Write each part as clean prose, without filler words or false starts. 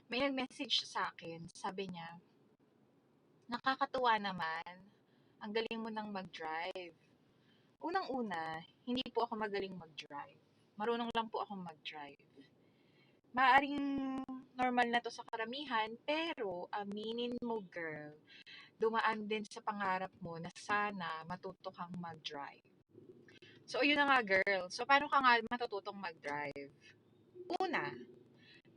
May nag-message sa akin, sabi niya, nakakatuwa naman, ang galing mo nang mag-drive. Unang-una, hindi po ako magaling mag-drive. Marunong lang po akong mag-drive. Maaring normal na to sa karamihan, pero aminin mo girl, dumaan din sa pangarap mo na sana matuto kang mag-drive. So, yun na nga girl. So, paano ka nga matututong mag-drive? Una,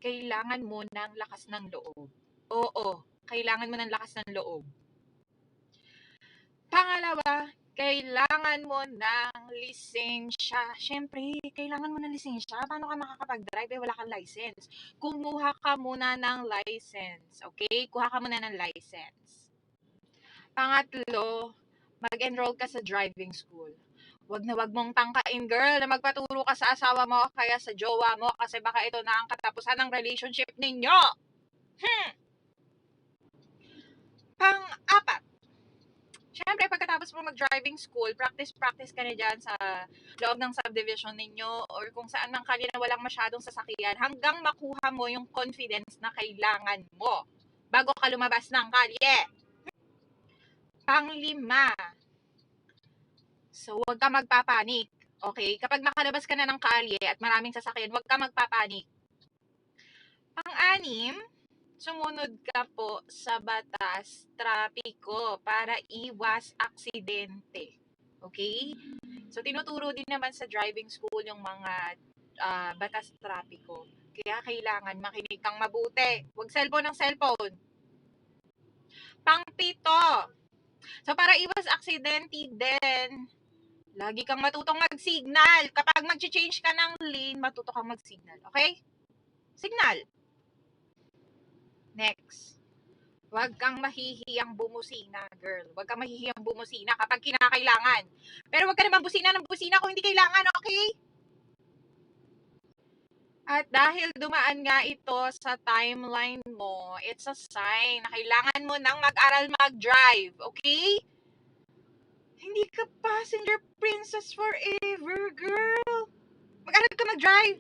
kailangan mo ng lakas ng loob. Oo, kailangan mo ng lakas ng loob. Pangalawa, kailangan mo ng lisensya. Siyempre, kailangan mo ng lisensya. Paano ka makakapag-drive? Wala kang license. Kumuha ka muna ng license. Okay? Kuha ka muna ng license. Pangatlo, mag-enroll ka sa driving school. Wag na wag mong tangkain, girl, na magpaturo ka sa asawa mo o kaya sa jowa mo kasi baka ito na ang katapusan ng relationship ninyo. Pang-apat, syempre, pagkatapos mo mag-driving school, practice ka na dyan sa loob ng subdivision ninyo or kung saan mang kalye na walang masyadong sasakyan hanggang makuha mo yung confidence na kailangan mo bago ka lumabas ng kalye. Pang-lima, so huwag ka magpapanik. Okay? Kapag makalabas ka na ng kalye at maraming sasakyan, huwag ka magpapanik. Pang-anim, sumunod ka po sa batas trapiko para iwas aksidente. Okay? So, tinuturo din naman sa driving school yung mga batas trapiko. Kaya kailangan makinig kang mabuti. Huwag cellphone ng cellphone. Pang-pito, so para iwas aksidente din, lagi kang matutong mag-signal. Kapag mag-change ka ng lane, matuto kang mag-signal. Okay? Signal. Next. Huwag kang mahihiyang bumusina, girl. Huwag kang mahihiyang bumusina kapag kinakailangan. Pero huwag ka naman busina ng busina kung hindi kailangan, okay? At dahil dumaan nga ito sa timeline mo, it's a sign na kailangan mo nang mag-aral mag-drive, okay? Hindi ka passenger princess forever, girl. Mag-aral ka mag-drive.